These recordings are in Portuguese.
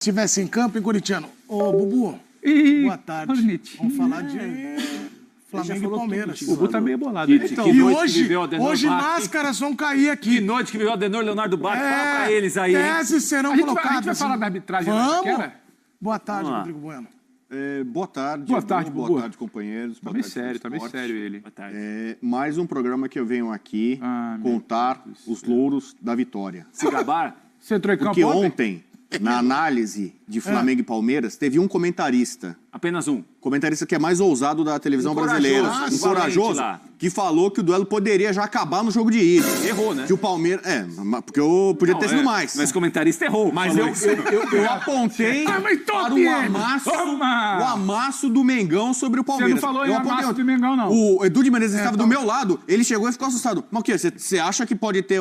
estivesse em campo, em Corintiano. Ô, Bubu, boa tarde. Vamos falar de Flamengo e Palmeiras. O Bubu tá meio bolado. Então, e hoje máscaras vão cair aqui. Que noite que viveu o Adenor Leonardo Bach. Fala pra eles aí. Teses serão colocadas. A gente vai falar da arbitragem. Vamos. Boa tarde, Rodrigo Bueno. Boa tarde. Boa tarde, Bubu. Boa tarde, companheiros. Tá bem sério, tá bem sério ele. Boa tarde. Mais um programa que eu venho aqui contar os louros da vitória. Se gabar? Você entrou em campo Porque ontem, na análise de Flamengo e Palmeiras, teve um comentarista. Apenas um. Comentarista que é mais ousado da televisão brasileira. Um corajoso, lá. que falou que o duelo poderia já acabar no jogo de ida. Errou, né? Que o Palmeiras... porque eu podia ter sido mais. Mas comentarista errou. Mas eu apontei para o amasso do Mengão sobre o Palmeiras. Você não falou em amasso do Mengão, não. O Edu de Menezes estava do meu lado, ele chegou e ficou assustado. Mas o quê? Você acha que pode ter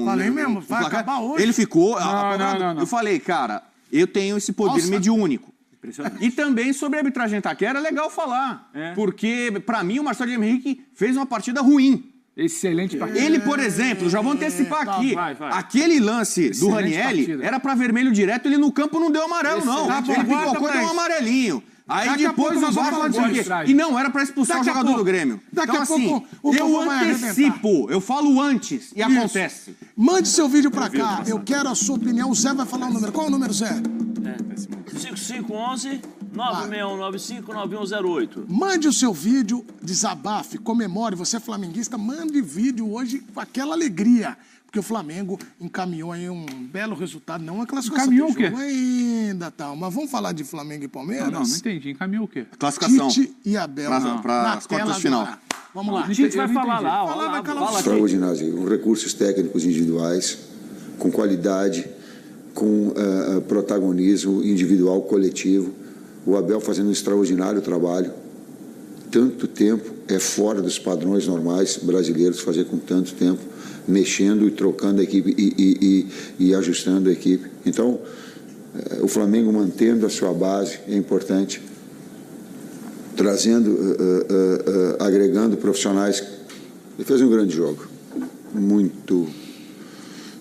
Falei mesmo, vai acabar hoje. Ele ficou... Não. Eu falei, cara, eu tenho esse poder mediúnico. E também sobre a arbitragem Itaquera é legal falar. Porque, pra mim, o Marcelo Henrique fez uma partida ruim. Excelente partida. Ele, por exemplo, já vou antecipar aqui, vai. Aquele lance do Ranielli partida. era pra vermelho direto, ele no campo não deu amarelo, não. Ele pipocou e deu um amarelinho. Aí depois nós vamos falar disso. E não, era pra expulsar o jogador do Grêmio. Daqui a pouco eu antecipo, eu falo antes e acontece. Mande seu vídeo pra cá, eu quero a sua opinião. O Zé vai falar o número. Qual é o número, Zé? 5511-9695-9108. Mande o seu vídeo, desabafe, comemore. Você é flamenguista, mande vídeo hoje com aquela alegria. Porque o Flamengo encaminhou aí um belo resultado, não a classificação. Encaminhou o quê? Ainda tal. Mas vamos falar de Flamengo e Palmeiras? Não entendi. Encaminhou o quê? Classificação. Tite e Abel. Para as quartas de final. Vamos lá. A gente vai falar lá. Fala extraordinário, com recursos técnicos individuais, com qualidade, com protagonismo individual, coletivo. O Abel fazendo um extraordinário trabalho. Tanto tempo é fora dos padrões normais brasileiros fazer com tanto tempo, mexendo e trocando a equipe e ajustando a equipe. Então, o Flamengo mantendo a sua base é importante, trazendo, agregando profissionais. Ele fez um grande jogo,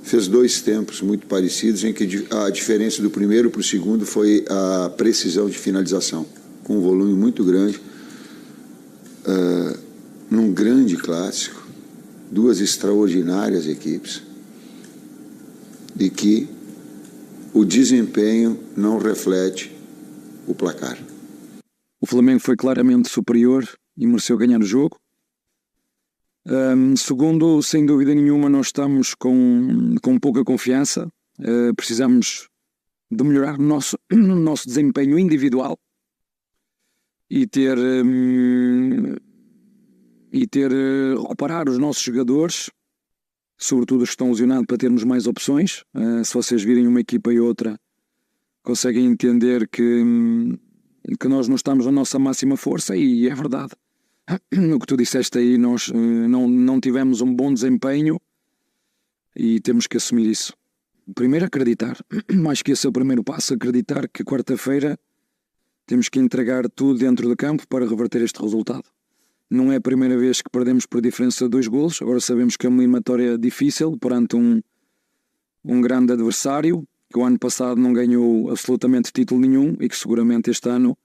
fez 2 tempos muito parecidos, em que a diferença do primeiro para o segundo foi a precisão de finalização, com um volume muito grande, num grande clássico, 2 extraordinárias equipes, e que o desempenho não reflete o placar. O Flamengo foi claramente superior e mereceu ganhar o jogo. Segundo, sem dúvida nenhuma, nós estamos com pouca confiança. Precisamos de melhorar no nosso desempenho individual e reparar os nossos jogadores, sobretudo os que estão lesionados, para termos mais opções. Se vocês virem uma equipa e outra, conseguem entender que nós não estamos na nossa máxima força, e é verdade. O que tu disseste aí, nós não tivemos um bom desempenho e temos que assumir isso. Primeiro, acreditar. Acho que esse é o primeiro passo, acreditar que quarta-feira temos que entregar tudo dentro do campo para reverter este resultado. Não é a primeira vez que perdemos por diferença de 2 golos. Agora sabemos que é uma eliminatória difícil perante um grande adversário, que o ano passado não ganhou absolutamente título nenhum e que seguramente este ano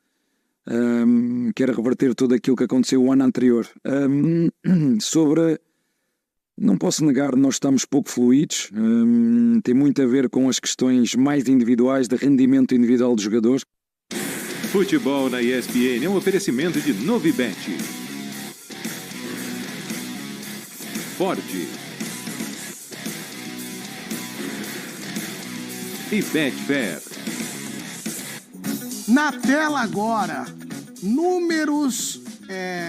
quer reverter tudo aquilo que aconteceu o ano anterior. Não posso negar, nós estamos pouco fluidos. Tem muito a ver com as questões mais individuais, de rendimento individual dos jogadores. Futebol na ESPN é um oferecimento de Novibet. Ford e Betfair. Na tela agora, números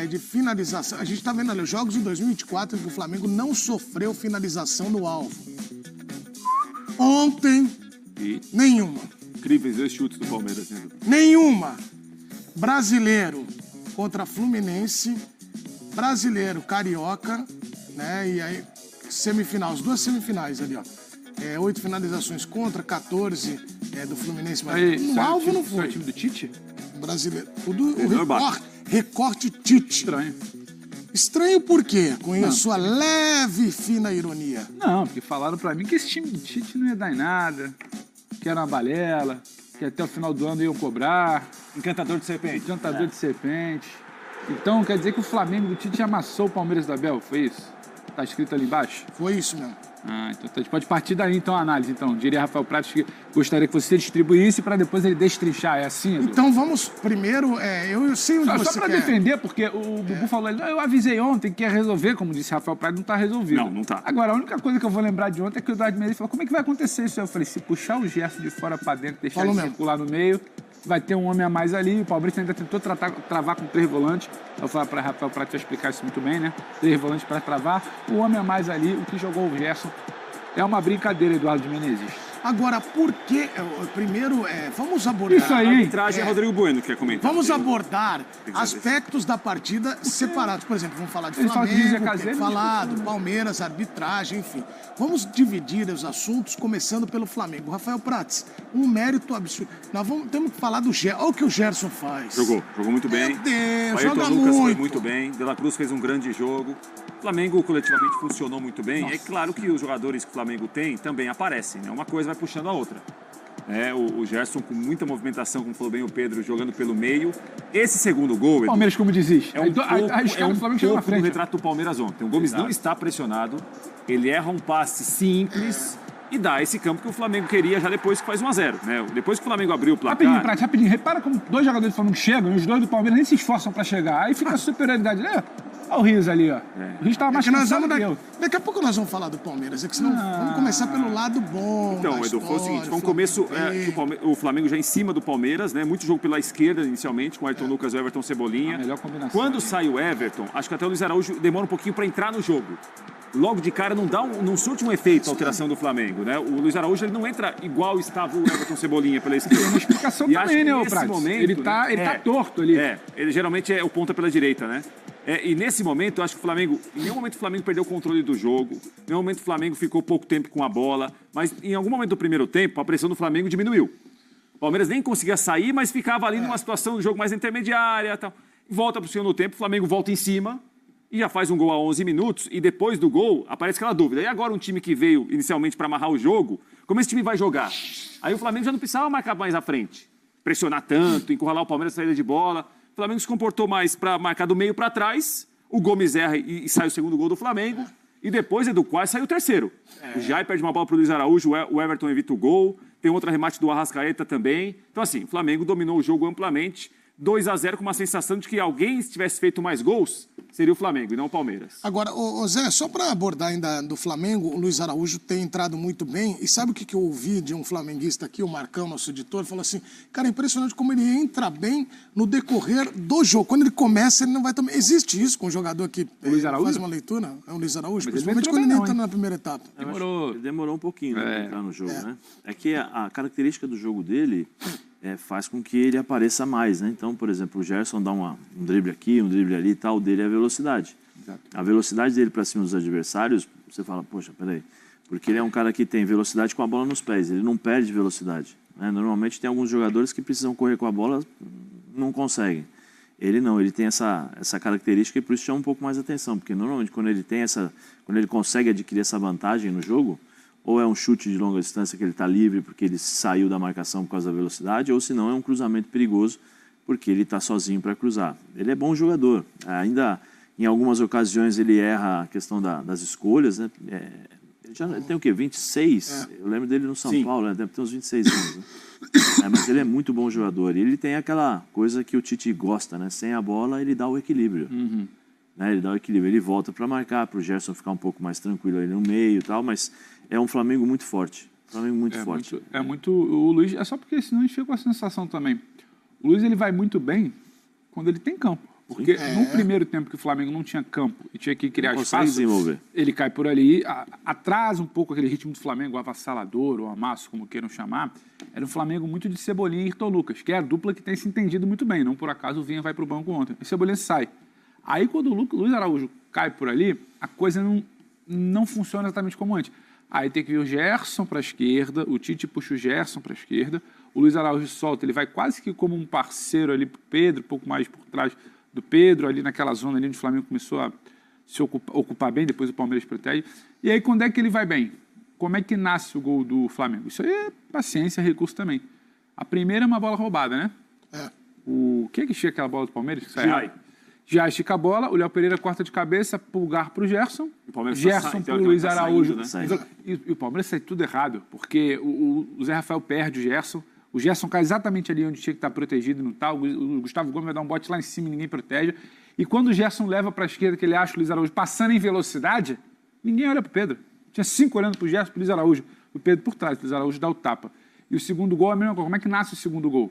de finalização. A gente está vendo ali os jogos de 2024 em que o Flamengo não sofreu finalização no alvo. Ontem, nenhuma. Incríveis 2 chutes do Palmeiras. Nenhuma. Brasileiro contra Fluminense, brasileiro carioca, né? E aí, semifinal, as 2 semifinais ali, ó. 8 finalizações contra, 14 do Fluminense. Mas aí, no alvo não foi. O time do Tite? Brasileiro. Tudo recorte Tite. Estranho por quê? Com a sua leve e fina ironia. Não, porque falaram pra mim que esse time do Tite não ia dar em nada. que era uma balela, que até o final do ano iam cobrar. Encantador de serpente. Encantador de serpente. Então, quer dizer que o Flamengo do Tite amassou o Palmeiras da Abel, foi isso? Tá escrito ali embaixo? Foi isso mesmo. Ah, então a gente pode partir daí, então, a análise. Então, diria Rafael Prates que gostaria que você distribuísse para depois ele destrinchar. É assim, Edu? Então vamos primeiro, eu sei onde você Só para quer. defender, porque o Bubu falou ali, eu avisei ontem que ia resolver, como disse Rafael Prates, não está resolvido. Não tá. Agora, a única coisa que eu vou lembrar de ontem é que o Eduardo Menezes falou, como é que vai acontecer isso? Eu falei, se puxar o Gerson de fora para dentro, deixar ele circular no meio, vai ter um homem a mais ali. O Palmeiras ainda tentou travar com 3 volantes. Eu vou falar para Rafael Prates explicar isso muito bem, né? 3 volantes para travar. O homem a mais ali, o que jogou o Gerson. É uma brincadeira, Eduardo Menezes. Agora, por que... Primeiro, vamos abordar... Isso aí, A arbitragem é Rodrigo Bueno que quer comentar. Vamos abordar aspectos da partida separados. Por exemplo, vamos falar de Eles falam que Flamengo, caseiro, falar do Palmeiras, arbitragem, enfim. Vamos dividir os assuntos, começando pelo Flamengo. Rafael Prates, um mérito absurdo. Temos que falar do Gerson. Olha o que o Gerson faz. Jogou muito bem. Meu Deus, o Ayrton joga Lucas foi muito. muito bem. De La Cruz fez um grande jogo. O Flamengo coletivamente funcionou muito bem. É claro que os jogadores que o Flamengo tem também aparecem, né? Uma coisa vai puxando a outra. O Gerson com muita movimentação, como falou bem o Pedro, jogando pelo meio. Esse segundo gol, Edu, Palmeiras, como dizes. é um pouco do frente. retrato do Palmeiras ontem. O Gomes não está pressionado, ele erra um passe simples e dá esse campo que o Flamengo queria já depois que faz 1-0. Né? Depois que o Flamengo abriu o placar... Rapidinho. Repara como 2 jogadores do Flamengo chegam e os 2 do Palmeiras nem se esforçam pra chegar. Aí fica a superioridade, né? Olha o Rios ali, ó. O Rios tava mais cansado que eu. Daqui a pouco nós vamos falar do Palmeiras, senão vamos começar pelo lado bom. Então, Edu, foi o seguinte, foi um começo o Flamengo já em cima do Palmeiras, né? Muito jogo pela esquerda inicialmente, com o Ayrton Lucas e o Everton Cebolinha. A melhor combinação. Quando sai o Everton, acho que até o Luiz Araújo demora um pouquinho para entrar no jogo. Logo de cara não surte um efeito a alteração do Flamengo, né? O Luiz Araújo ele não entra igual estava o Everton Cebolinha pela esquerda. Tem uma explicação E também, né, nesse Prates? momento, Ele tá torto ali. Ele geralmente é o ponta pela direita, né? E nesse momento, eu acho que o Flamengo... Em nenhum momento o Flamengo perdeu o controle do jogo. Em nenhum momento o Flamengo ficou pouco tempo com a bola. Mas em algum momento do primeiro tempo, a pressão do Flamengo diminuiu. O Palmeiras nem conseguia sair, mas ficava ali numa situação do jogo mais intermediária. Tal. Volta para o segundo tempo, o Flamengo volta em cima e já faz um gol a 11 minutos. E depois do gol, aparece aquela dúvida. E agora um time que veio inicialmente para amarrar o jogo, como esse time vai jogar? Aí o Flamengo já não precisava marcar mais à frente. Pressionar tanto, encurralar o Palmeiras na saída de bola. O Flamengo se comportou mais para marcar do meio para trás. O Gomes erra e sai o segundo gol do Flamengo. E depois, Edu, quase sai o terceiro. O Jair perde uma bola para o Luiz Araújo, o Everton evita o gol. Tem outro arremate do Arrascaeta também. Então, assim, o Flamengo dominou o jogo amplamente. 2-0 com uma sensação de que alguém, se tivesse feito mais gols, seria o Flamengo e não o Palmeiras. Agora, Zé, só para abordar ainda do Flamengo, o Luiz Araújo tem entrado muito bem. E sabe o que eu ouvi de um flamenguista aqui, o Marcão, nosso editor, falou assim, cara, é impressionante como ele entra bem no decorrer do jogo. Quando ele começa, ele não vai também... Existe isso com um jogador que faz uma leitura? É o Luiz Araújo? Mas principalmente quando ele entra na primeira etapa. Demorou um pouquinho para entrar no jogo, né? É que a característica do jogo dele... faz com que ele apareça mais, né? Então, por exemplo, o Gerson dá um drible aqui, um drible ali e tal, dele é a velocidade. Exato. A velocidade dele para cima dos adversários, você fala, poxa, peraí, porque ele é um cara que tem velocidade com a bola nos pés, ele não perde velocidade. Né? Normalmente tem alguns jogadores que precisam correr com a bola, não conseguem. Ele não, ele tem essa característica e por isso chama um pouco mais atenção, porque normalmente quando ele consegue adquirir essa vantagem no jogo, ou é um chute de longa distância que ele está livre porque ele saiu da marcação por causa da velocidade, ou se não é um cruzamento perigoso porque ele está sozinho para cruzar. Ele é bom jogador. Ainda em algumas ocasiões ele erra a questão das escolhas. Né? Ele tem o quê? 26? Eu lembro dele no São Paulo, né? Deve ter uns 26 anos. Né? Mas ele é muito bom jogador. E ele tem aquela coisa que o Tite gosta, né? Sem a bola ele dá o equilíbrio. Né? Ele dá o equilíbrio. Ele volta para marcar, para o Gerson ficar um pouco mais tranquilo ali no meio e tal, mas... É um Flamengo muito forte. Flamengo muito forte. O Luiz, é só porque senão a gente fica com a sensação também. O Luiz ele vai muito bem quando ele tem campo. Porque no primeiro tempo que o Flamengo não tinha campo e tinha que criar espaço, desenvolver. Ele cai por ali, atrasa um pouco aquele ritmo do Flamengo, o avassalador, ou amasso, como queiram chamar. Era um Flamengo muito de Cebolinha e Ayrton Lucas, que é a dupla que tem se entendido muito bem. Não por acaso o Vinha vai para o banco ontem. E Cebolinha sai. Aí quando o Luiz Araújo cai por ali, a coisa não funciona exatamente como antes. Aí tem que vir o Gerson para a esquerda, o Tite puxa o Gerson para a esquerda, o Luiz Araújo solta, ele vai quase que como um parceiro ali para o Pedro, um pouco mais por trás do Pedro, ali naquela zona ali onde o Flamengo começou a se ocupar bem, depois o Palmeiras protege. E aí quando é que ele vai bem? como é que nasce o gol do Flamengo? Isso aí é paciência, recurso também. A primeira é uma bola roubada, né? O que estica aquela bola do Palmeiras? Já estica a bola, o Léo Pereira corta de cabeça, Pulgar pro Gerson. Gerson pro Luiz Araújo. E o Palmeiras sai tudo errado, porque o Zé Rafael perde o Gerson. O Gerson cai exatamente ali onde tinha que estar protegido, não tá. O Gustavo Gomes vai dar um bote lá em cima e ninguém protege. E quando o Gerson leva para a esquerda, que ele acha o Luiz Araújo passando em velocidade, ninguém olha pro Pedro. Tinha 5 olhando pro Gerson, pro Luiz Araújo. O Pedro por trás, o Luiz Araújo dá o tapa. E o segundo gol é a mesma coisa. Como é que nasce o segundo gol?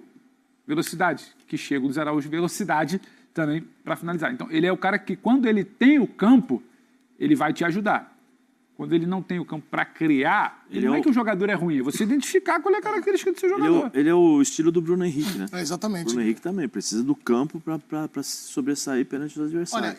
Velocidade. Que chega o Luiz Araújo, velocidade também para finalizar. Então, ele é o cara que, quando ele tem o campo, ele vai te ajudar. Quando ele não tem o campo para criar, não é que o jogador é ruim, é você identificar qual é a característica do seu jogador. Ele é o estilo do Bruno Henrique, né? Exatamente. O Bruno Henrique também precisa do campo para sobressair perante os adversários.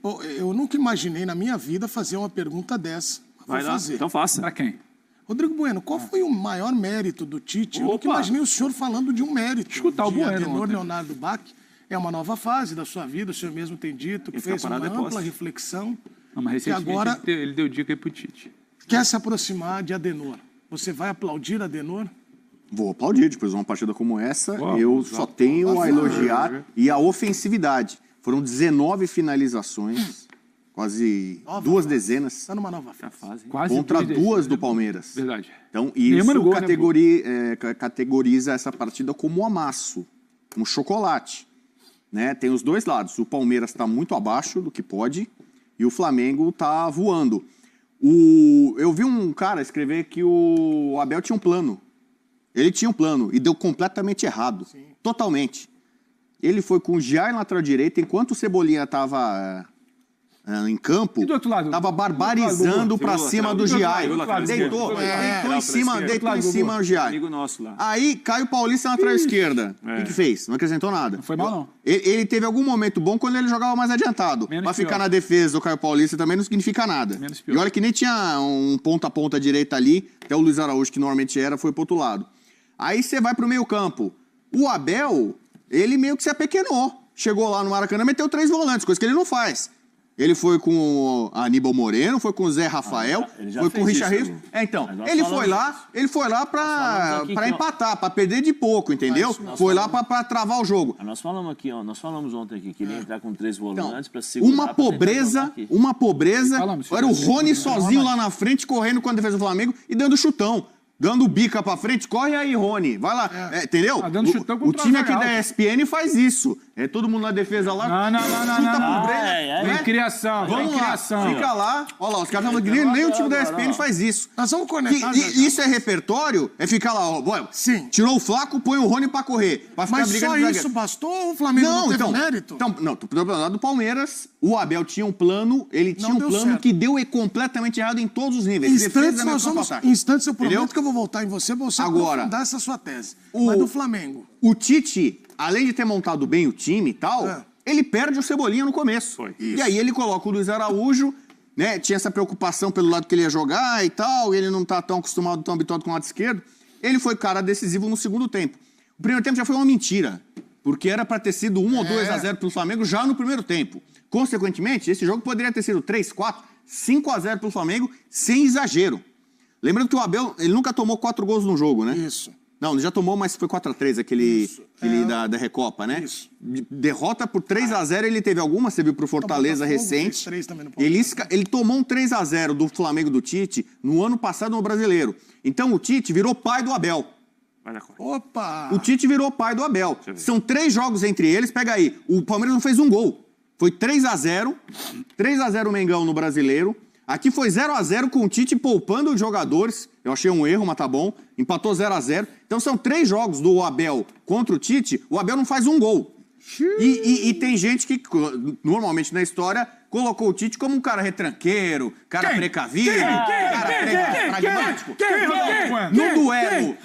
Olha, eu nunca imaginei na minha vida fazer uma pergunta dessa. Vai lá, então faça. Para quem? Rodrigo Bueno, qual foi o maior mérito do Tite? Eu nunca imaginei o senhor falando de um mérito. Escutar o Bueno. Adenor Leonardo Bach. É uma nova fase da sua vida, o senhor mesmo tem dito, que fez uma ampla reflexão. Não, mas recentemente agora ele deu dica aí pro Tite. Quer se aproximar de Adenor. Você vai aplaudir Adenor? Vou aplaudir. Depois de uma partida como essa, eu só tenho a elogiar e a ofensividade. Foram 19 finalizações, quase 2 dezenas. Está numa nova fase. Quase contra 2 do Palmeiras. Verdade. Então, isso categoriza essa partida como um amasso, um chocolate. Né? Tem os dois lados. O Palmeiras está muito abaixo do que pode e o Flamengo está voando. Eu vi um cara escrever que o Abel tinha um plano. Ele tinha um plano e deu completamente errado. Sim. Totalmente. Ele foi com o Jair na lateral direita, enquanto o Cebolinha estava em campo, estava barbarizando para cima do Giai. Deitou em cima o Giai. Aí Caio Paulista na lateral esquerda. O que fez? Não acrescentou nada. Não foi mal, não. Ele teve algum momento bom quando ele jogava mais adiantado. Para ficar na defesa do Caio Paulista também não significa nada. E olha que nem tinha um ponta a ponta direita ali, até o Luiz Araújo, que normalmente foi pro outro lado. Aí você vai pro meio campo. O Abel, ele meio que se apequenou. Chegou lá no Maracanã, meteu 3 volantes, coisa que ele não faz. Ele foi com o Aníbal Moreno, foi com o Zé Rafael, foi com o Richard Rios. Então, ele foi lá para empatar, para perder de pouco, entendeu? Foi lá para travar o jogo. Nós falamos aqui, nós falamos ontem aqui que ele ia entrar com 3 volantes para segurar. Uma pobreza. Era o Rony sozinho lá na frente, correndo quando defesa do Flamengo e dando chutão. Dando bica pra frente, corre aí, Rony. Vai lá, entendeu? O time aqui da ESPN faz isso. É todo mundo na defesa lá. Não. Chuta pro Breno. Tem criação, vamos lá, fica lá. Olha lá, os caras estão falando que nem o time da ESPN faz isso. Nós vamos conectar. Isso é repertório? É ficar lá, ó. Sim. Tirou o Flaco, põe o Rony pra correr. Pra ficar mas só isso bastou ou o Flamengo não teve mérito? Não, do lado do Palmeiras, o Abel tinha um plano, ele tinha um plano que deu completamente errado em todos os níveis. Instantes eu prometo que eu vou voltar em você pra você aprofundar essa sua tese. Mas do Flamengo. O Tite, além de ter montado bem o time e tal, ele perde o Cebolinha no começo. E aí ele coloca o Luiz Araújo, né? Tinha essa preocupação pelo lado que ele ia jogar e tal, ele não tá tão acostumado, tão habituado com o lado esquerdo. Ele foi cara decisivo no segundo tempo. O primeiro tempo já foi uma mentira, porque era para ter sido 1 ou 2-0 pro Flamengo já no primeiro tempo. Consequentemente, esse jogo poderia ter sido 3-4, 5-0 pro Flamengo, sem exagero. Lembrando que o Abel, ele nunca tomou 4 gols no jogo, né? Isso. Não, ele já tomou, mas foi 4-3, aquele da Recopa, né? Isso. Derrota por 3-0, ele teve alguma, você viu pro Fortaleza recente. Ele tomou um 3-0 do Flamengo do Tite no ano passado no Brasileiro. Então o Tite virou pai do Abel. Opa! O Tite virou pai do Abel. São 3 jogos entre eles, pega aí. O Palmeiras não fez um gol. Foi 3-0 o Mengão no Brasileiro. Aqui foi 0-0 com o Tite poupando os jogadores. Eu achei um erro, mas tá bom. Empatou 0-0. Então são 3 jogos do Abel contra o Tite. O Abel não faz um gol. E tem gente que, normalmente na história, colocou o Tite como um cara retranqueiro, cara precavido, cara pragmático. No duelo.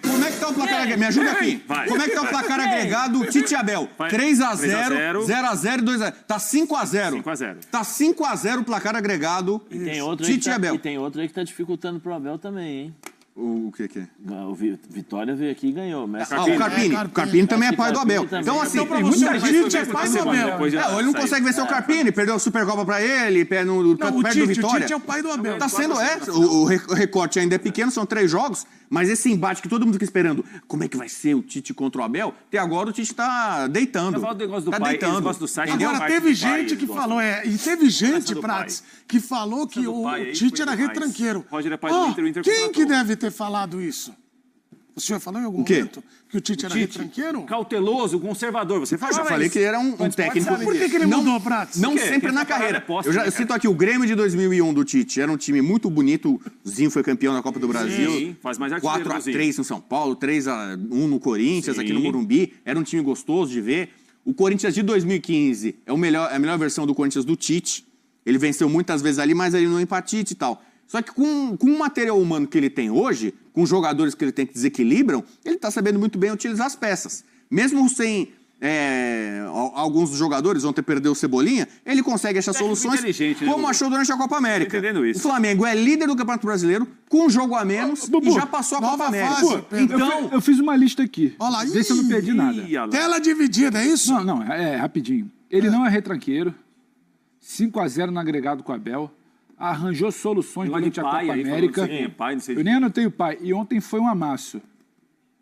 Como é que tá o placar agregado? Me ajuda aqui. Como é que tá o placar agregado Tite e Abel? 3-0, 0-0 e 2-0. Tá 5-0. Tá 5-0 o placar agregado Tite e Abel. E tem outro aí que tá dificultando pro Abel também, hein? O que é? O Vitória veio aqui e ganhou. Mas... O Carpini também é pai do Abel. Então, assim, Então, pra você, o Tite é pai do Abel. ele não consegue vencer o Carpini, perdeu a Supercopa pra ele, perde Não, do o Vitória. Tite é o pai do Abel. Tá sendo, o recorte ainda é pequeno, são 3 jogos, mas esse embate que todo mundo fica esperando, como é que vai ser o Tite contra o Abel? Até agora o Tite tá deitando. Eu falo do negócio do Tá pai, deitando. eles gostam do site. Agora, parte teve do pai, gente eles que gostam. falou, e teve gente, do Prats, pai. que falou que do o pai, aí Tite foi era demais. retranqueiro. Roger é pai do Inter, o Inter Quem que contratou. deve ter falado isso? O senhor falou em algum quê? momento que o Tite era retranqueiro? Cauteloso, conservador. Você Eu falava já falei isso. que ele era um técnico. Por que ele mudou, Prats? Não Por quê? sempre Porque na essa parada carreira. é posta, Eu né, cito cara? aqui o Grêmio de 2001 do Tite. Era um time muito bonito. O Zinho foi campeão da Copa do Brasil. Sim, faz mais artilheiro do Zinho. 4-3 no São Paulo, 3-1 no Corinthians, Sim. aqui no Morumbi. Era um time gostoso de ver. O Corinthians de 2015 é a melhor versão do Corinthians do Tite. Ele venceu muitas vezes ali, mas ele não empatite e tal. Só que com o material humano que ele tem hoje, com os jogadores que ele tem que desequilibram, ele está sabendo muito bem utilizar as peças. Mesmo sem alguns dos jogadores, ontem perdeu o Cebolinha, ele consegue achar Técnico soluções inteligente, né, como Bubu? achou durante a Copa América. Tô entendendo isso. O Flamengo é líder do Campeonato Brasileiro, com um jogo a menos, Bubu, e já passou a Copa nova América. fase, Pedro. Então, Eu fiz uma lista aqui. Olha lá, Vê se eu não perdi nada. Ih, olha lá. Tela dividida, é isso? Não, rapidinho. Ele não é retranqueiro. 5-0 no agregado com o Abel. Arranjou soluções Negócio de durante a pai Copa aí, falando América. que você tem pai, não sei de Eu nem anotei o pai. E ontem foi um amasso.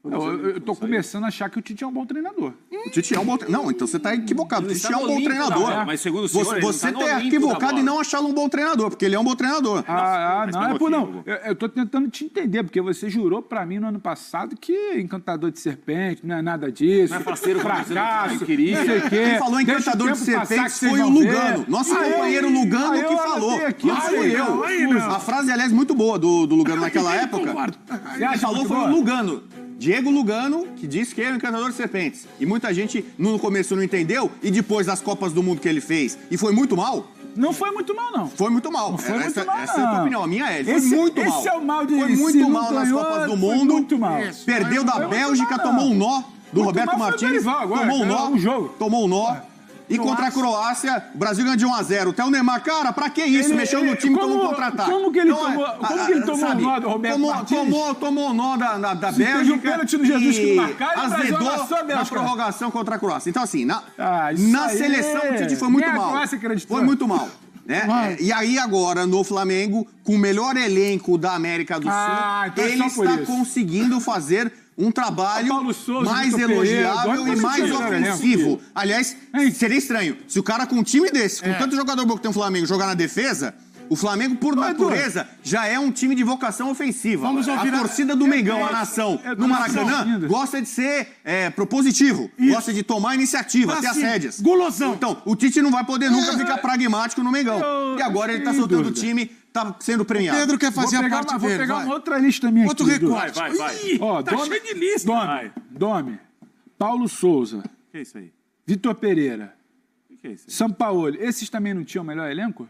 Eu tô começando a achar que o Tite é um bom treinador. o Tite é um bom treinador. Não, então você está equivocado. O Ele Tite está é um no bom Olimpo da treinador. bola, mas segundo o senhor, ele Você não tá no está Olimpo da equivocado bola. em não achá-lo um bom treinador, porque ele é um bom treinador. Não, espera um é por não. pouquinho, Eu tô tentando te entender, porque você jurou pra mim no ano passado que encantador de serpente, não é nada disso. Não é parceiro como fracasso, você queria. não sei o quê. Quem falou em Deixa o encantador de tempo passar serpentes que vocês foi o vão ver. Lugano. Nosso Aí companheiro eu- Lugano aí que eu falou. anotei aqui, Não fui eu. A frase, aliás, muito boa do Lugano naquela época. Você acha Falou muito foi o boa? Lugano. Diego Lugano, que disse que é o encantador de serpentes. E muita gente no começo não entendeu, e depois das Copas do Mundo que ele fez, e foi muito mal, Não foi muito mal, não. foi muito mal. Não foi muito mal, essa é a tua não. opinião, a minha é. Ele Esse- foi muito esse mal. é o mal de Foi se muito não mal nas ganhou, Copas do foi Mundo. muito mal. Perdeu da Foi muito Bélgica, mal, tomou não. um nó do Muito Roberto mal foi o Martins. Dorival agora, Tomou um que era nó. um jogo. Tomou um nó. E contra a Croácia, o Brasil ganhou de 1-0. Até o Neymar, cara, pra que isso? Mexeu no time, tomou um contra-ataque. Como que ele Então, tomou sabe, o nó do Roberto Martins? Tomou o nó da Se Bélgica. teve um pênalti no Jesus que e não marcaram, o Brasil azedou amassou a na Bélgica. prorrogação contra a Croácia. Então, assim, isso na aí. seleção o Tite foi muito Nem a mal. Croácia acreditou. Foi muito mal. Né? E aí agora, no Flamengo, com o melhor elenco da América do Sul, então é ele só por está isso. conseguindo fazer um trabalho Paulo Souza, mais Vitor Pereira, elogiável agora e tá mais mentindo, né, ofensivo. Aliás, seria estranho. Se o cara com um time desse, com tanto jogador bom que tem o Flamengo, jogar na defesa, o Flamengo, por natureza, já é um time de vocação ofensiva. Vamos ouvir A torcida do Mengão, a nação, no Maracanã, ouvindo. gosta de ser propositivo, gosta de tomar iniciativa, Pra ter as cima. rédeas. Gulosão. Então, o Tite não vai poder nunca ficar pragmático no Mengão. E agora ele tá sem soltando o dúvida. time, tá sendo premiado. Pedro quer fazer a Vou parte dele. pegar vai. uma outra lista minha Outro aqui. Edu. recorte. Vai. Ih, Ó, Tá cheio de lista. Vai. Dome, Paulo Souza, Que é isso aí? Vitor Pereira, O que é isso aí? Sampaoli. Esses também não tinham o melhor elenco?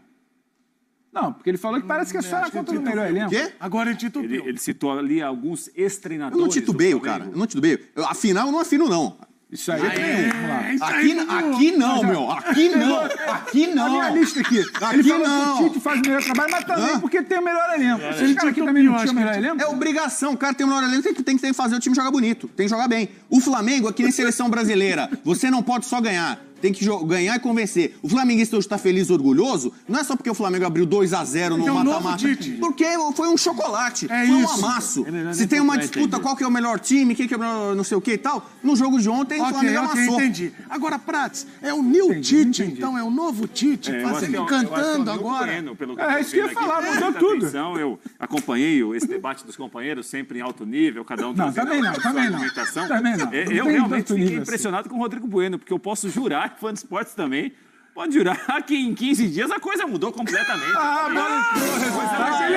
Não, porque ele falou que parece que é só na conta do melhor elenco. Quê? Agora ele titubeou. Ele citou ali alguns ex-treinadores. Eu não titubeio, do Flamengo. cara. Eu não titubeio. Afinal, eu não afino, não. Isso aí é vamos lá. isso aí, Aqui não, meu. Aqui não. Aqui A minha não. lista aqui. Aqui Ele falou não. que o Tite faz o melhor trabalho, mas também Hã? porque tem o melhor elenco. Esse Ele cara aqui titubeou, também não acho tinha o que melhor ele elenco? É obrigação. O cara tem o melhor elenco, tem que fazer o time jogar bonito. Tem que jogar bem. O Flamengo, aqui na seleção brasileira, você não pode só ganhar. Tem que ganhar e convencer. O flamenguista hoje está feliz e orgulhoso, não é só porque o Flamengo abriu 2-0 no Porque é um novo mata-mata. Tite. Porque foi um chocolate, É foi um isso. amasso. É melhor Se nem tem uma procurar disputa, entender. qual que é o melhor time, quem que é o melhor não sei o que e tal, no jogo de ontem o Ok, Flamengo amassou. entendi. Agora, Prats, é o New Tite, então, é o novo Tite, Eu acho fazendo, que é o- eu acho que é o cantando Nil agora. Bueno, pelo que É, eu tô isso que eu ia vendo aqui. falar, mudou Presta tudo. atenção, eu acompanhei esse debate dos companheiros, sempre em alto nível, cada um Não, trazendo também não, a sua também não. argumentação. Também não. Não Eu tem realmente tanto fiquei nível impressionado com o Rodrigo Bueno, porque eu posso jurar, fã de esportes também, pode jurar que em 15 dias a coisa mudou completamente. Completamente.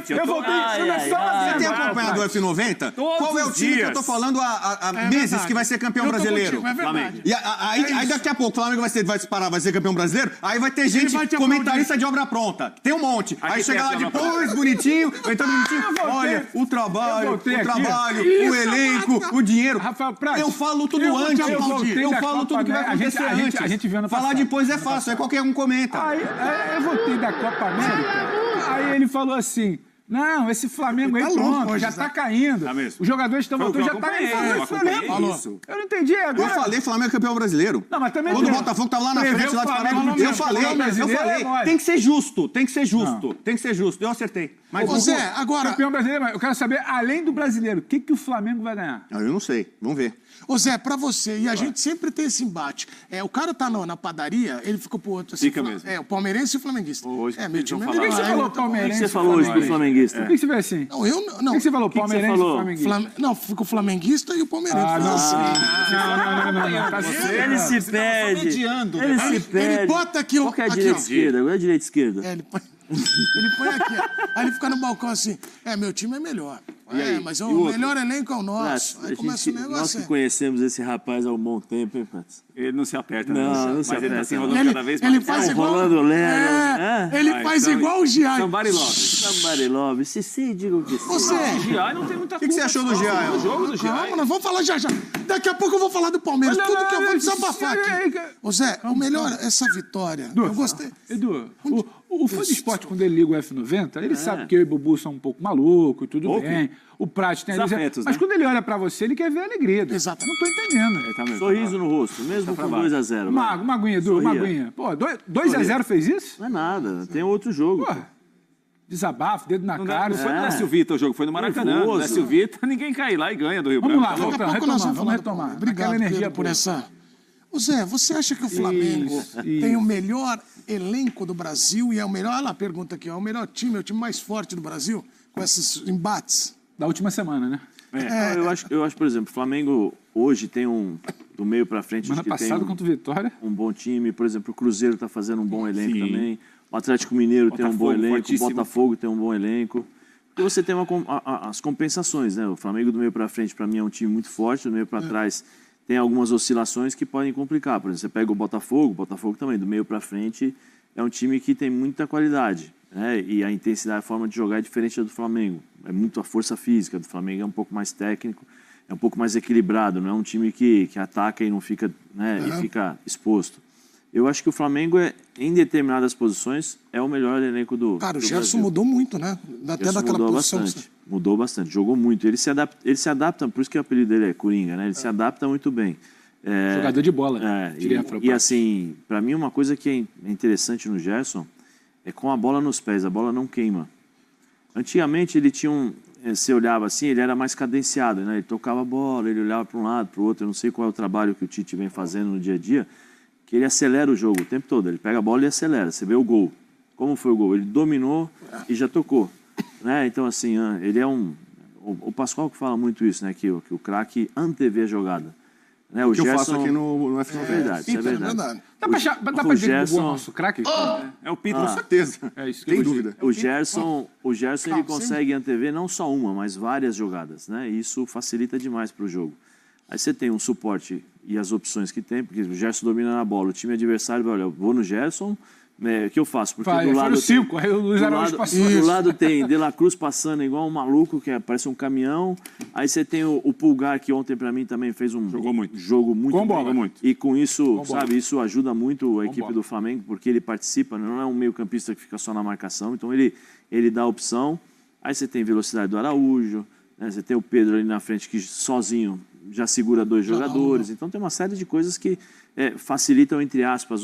Eu voltei Você tem acompanhado o F90? Todos Qual é o os time que eu dias. tô falando há meses verdade. que vai ser campeão Eu tô brasileiro? contigo, é verdade. E aí daqui a pouco o Flamengo vai ser campeão brasileiro, aí vai ter gente, vai te comentarista de obra pronta. Tem um monte. Aí Aqui chega tem lá essa obra depois, bonitinho, entrando bonitinho. Olha, o trabalho, voltei aqui. o elenco, o dinheiro. Rafael Prats, Eu falo tudo eu vou te antes. aplaudir. Eu Da falo Copa tudo que vai América, acontecer a gente- antes. a gente viu ano Falar passado. depois é fácil, aí qualquer um comenta. Aí eu voltei da Copa América, aí ele falou assim, Não, esse Flamengo aí, Tá louco pronto, hoje, já tá caindo. Tá mesmo. Os jogadores estão Foi o que voltando, eu já tá acompanhei, indo. eu acompanhei Falou. isso. Eu não entendi Eu agora. falei, Flamengo é campeão brasileiro. Não, mas também Quando o não. Botafogo tava lá na Prever frente, o lá Flamengo disparado, no eu falei, brasileiro é mole. tem que ser justo, tem que ser justo, tem que ser justo. Eu acertei. Mas Ô, Zé, agora... Campeão brasileiro, mas eu quero saber, além do brasileiro, o que o Flamengo vai ganhar? eu não sei, vamos ver. Ô Zé, pra você, e a gente sempre tem esse embate. O cara tá na padaria, ele ficou pro outro assim. Fica mesmo. O palmeirense e o flamenguista. Hoje meu eles time vão é falar. melhor. Por que você falou O que palmeirense? você falou hoje pro flamenguista? Por que você veio assim? Não, eu Por não. que você falou que você palmeirense e falou? flamenguista? Não, ficou o flamenguista e o palmeirense. Ah, não. Assim. Não. Tá certo. Ele se perde. mediando, Ele se perde. Ele bota aqui o... Qual que é a aqui, direita ó. e esquerda? Agora é a direita e esquerda. Ele põe aqui, ó. Aí ele fica no balcão assim, meu time é melhor. Mas E o o outro? melhor elenco é o nosso. Prats, Aí começa o nós negócio. que conhecemos esse rapaz há um bom tempo, hein, Prats? Ele não se aperta, Não, né? não se Mas ele tá aperta, se não. enrolando cada vez mais. Ele faz É o igual... Rolando Lero, Ele Vai, faz então, igual o Giai. Somebody love. Somebody love. Se sim, diga o que sim. Você... Giai não tem muita O que você achou do Giai? O jogo do Giai. Calma, nós vamos falar já. Daqui a pouco eu vou falar do Palmeiras. Olha Tudo lá, que eu vou olha, desabafar olha aí, aqui. cara. Ô Zé, o melhor, essa vitória. Eu gostei. Edu, o fã de esporte, quando ele liga o F90, ele sabe que eu e o Bubu são um pouco malucos, tudo Pouco? bem. O Prat tem ali. Desafetos, Mas né? quando ele olha pra você, ele quer ver a alegria. Exato. Eu não tô entendendo. Tá mesmo. Sorriso no rosto, mesmo com 2-0. Maguinha, Edu, Sorria. Maguinha. Pô, 2-0 fez isso? Não é nada, tem outro jogo. Pô, desabafo, dedo na Não, cara. não foi no Décio Vita o jogo, foi no Maracanã. No Nervoso. Décio Vita, ninguém cai lá e ganha do Rio Vamos Branco. lá, Tá louco? Daqui a pouco nós vamos falar. retomar. Obrigado, Aquela energia Pedro, por boa. essa... Ô Zé, você acha que o Flamengo Isso. tem o melhor elenco do Brasil e é o melhor... Olha lá a pergunta aqui, é o melhor time, é o time mais forte do Brasil com esses embates? Da última semana, né? Eu acho, por exemplo, o Flamengo hoje tem do meio pra frente, Semana acho que tem passada contra o Vitória. um bom time. Por exemplo, o Cruzeiro tá fazendo um bom elenco Sim. também. O Atlético Mineiro tem um bom Botafogo, elenco. O fortíssimo. Botafogo tem um bom elenco. E você tem as compensações, né? O Flamengo do meio pra frente, pra mim, é um time muito forte. Do meio pra trás tem algumas oscilações que podem complicar. Por exemplo, você pega o Botafogo também, do meio pra frente, é um time que tem muita qualidade, né? E a intensidade, a forma de jogar é diferente da do Flamengo. É muito a força física. Do Flamengo é um pouco mais técnico, é um pouco mais equilibrado. Não é um time que ataca e não fica, né, e fica exposto. Eu acho que o Flamengo, em determinadas posições, é o melhor elenco do Cara, o do Gerson Brasil. mudou muito, né? Até Gerson daquela mudou posição. bastante. Mudou bastante, jogou muito. Ele se adapta, por isso que o apelido dele é Coringa, né? Ele se adapta muito bem. Jogador de bola, diria Rafael E Prats. assim, para mim uma coisa que é interessante no Gerson é com a bola nos pés, a bola não queima. Antigamente ele tinha você olhava assim, ele era mais cadenciado, né? Ele tocava a bola, ele olhava para um lado, para o outro. Eu não sei qual é o trabalho que o Tite vem fazendo no dia a dia, que ele acelera o jogo o tempo todo. Ele pega a bola e acelera. Você vê o gol. Como foi o gol? Ele dominou e já tocou, né? Então assim, ele é o Pascoal que fala muito isso, né? Que o craque antevê a jogada. Né? O Que eu Gerson... faço aqui no F90. É verdade, isso é verdade. Dá pra dizer que o Bubu é o nosso craque? É o Pito. Com certeza. É isso que eu Sem vou dizer. dúvida. O Gerson ele consegue antever não só uma, mas várias jogadas, né? E isso facilita demais para o jogo. Aí você tem um suporte e as opções que tem, porque o Gerson domina na bola, o time adversário vai olhar, eu vou no Gerson, o que eu faço? Porque Vai, do lado foi no 5, aí o Luiz Araújo passou. do lado tem De La Cruz passando igual um maluco, que parece um caminhão. Aí você tem o Pulgar, que ontem para mim também fez um jogo muito Com bola. bom. muito. E com isso, Com bola. sabe, isso ajuda muito a equipe bola. do Flamengo, porque ele participa, não é um meio-campista que fica só na marcação, então ele dá a opção. Aí você tem velocidade do Araújo, né? Você tem o Pedro ali na frente que sozinho já segura dois jogadores. Então tem uma série de coisas que facilitam, entre aspas,